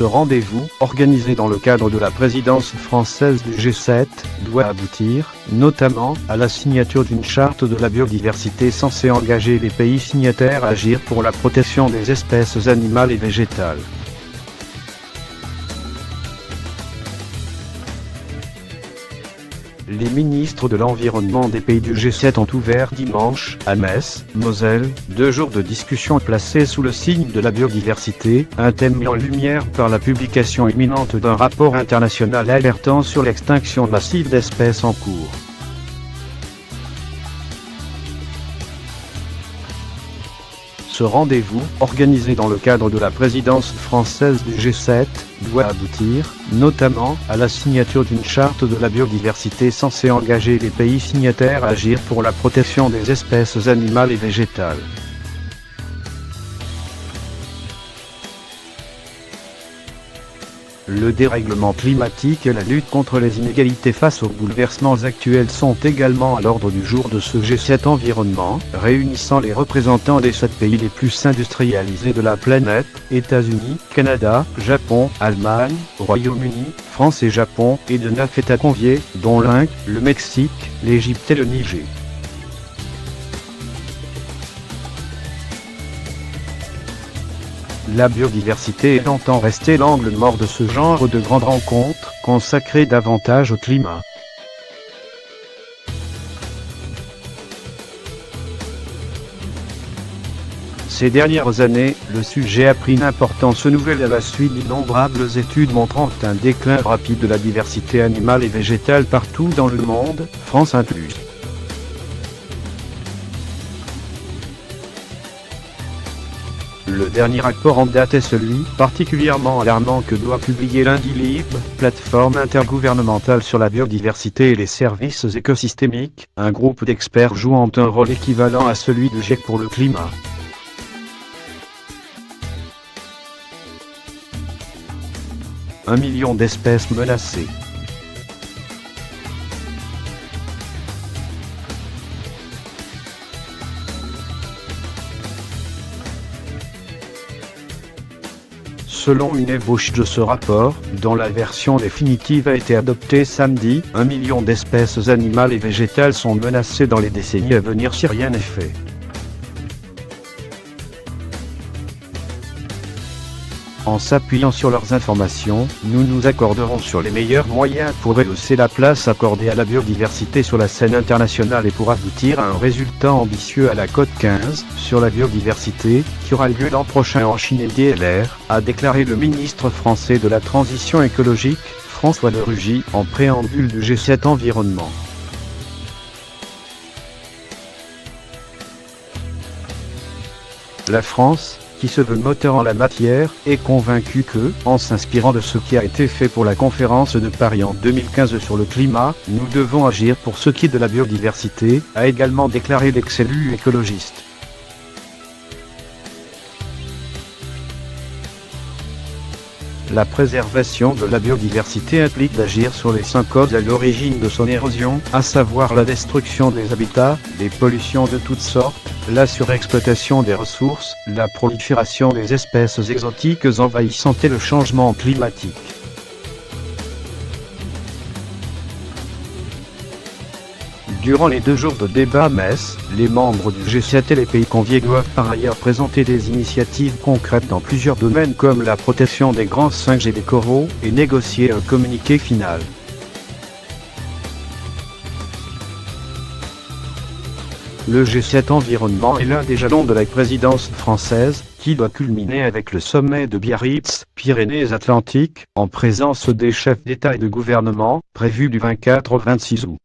Ce rendez-vous, organisé dans le cadre de la présidence française du G7, doit aboutir, notamment, à la signature d'une charte de la biodiversité censée engager les pays signataires à agir pour la protection des espèces animales et végétales. Les ministres de l'Environnement des pays du G7 ont ouvert dimanche, à Metz, Moselle, 2 jours de discussion placés sous le signe de la biodiversité, un thème mis en lumière par la publication imminente d'un rapport international alertant sur l'extinction massive d'espèces en cours. Ce rendez-vous, organisé dans le cadre de la présidence française du G7, doit aboutir, notamment, à la signature d'une charte de la biodiversité censée engager les pays signataires à agir pour la protection des espèces animales et végétales. Le dérèglement climatique et la lutte contre les inégalités face aux bouleversements actuels sont également à l'ordre du jour de ce G7 environnement, réunissant les représentants des 7 pays les plus industrialisés de la planète, États-Unis, Canada, Japon, Allemagne, Royaume-Uni, France et Japon, et de 9 États conviés, dont l'Inde, le Mexique, l'Égypte et le Niger. La biodiversité entend rester l'angle mort de ce genre de grandes rencontres, consacrées davantage au climat. Ces dernières années, le sujet a pris une importance nouvelle à la suite d'innombrables études montrant un déclin rapide de la diversité animale et végétale partout dans le monde, France incluse. Le dernier rapport en date est celui, particulièrement alarmant, que doit publier l'INDILIB, plateforme intergouvernementale sur la biodiversité et les services écosystémiques, un groupe d'experts jouant un rôle équivalent à celui du GIEC pour le climat. Un million d'espèces menacées. Selon une ébauche de ce rapport, dont la version définitive a été adoptée samedi, 1 million d'espèces animales et végétales sont menacées dans les décennies à venir si rien n'est fait. En s'appuyant sur leurs informations, nous nous accorderons sur les meilleurs moyens pour rehausser la place accordée à la biodiversité sur la scène internationale et pour aboutir à un résultat ambitieux à la COP 15 sur la biodiversité, qui aura lieu l'an prochain en Chine et DLR, a déclaré le ministre français de la Transition écologique, François de Rugy, en préambule du G7 Environnement. La France, qui se veut moteur en la matière, est convaincu que, en s'inspirant de ce qui a été fait pour la conférence de Paris en 2015 sur le climat, nous devons agir pour ce qui est de la biodiversité, a également déclaré l'ex-élu écologiste. La préservation de la biodiversité implique d'agir sur les 5 causes à l'origine de son érosion, à savoir la destruction des habitats, des pollutions de toutes sortes, la surexploitation des ressources, la prolifération des espèces exotiques envahissantes et le changement climatique. Durant les 2 jours de débat à Metz, les membres du G7 et les pays conviés doivent par ailleurs présenter des initiatives concrètes dans plusieurs domaines comme la protection des grands singes et des coraux, et négocier un communiqué final. Le G7 Environnement est l'un des jalons de la présidence française, qui doit culminer avec le sommet de Biarritz, Pyrénées-Atlantiques, en présence des chefs d'État et de gouvernement, prévu du 24 au 26 août.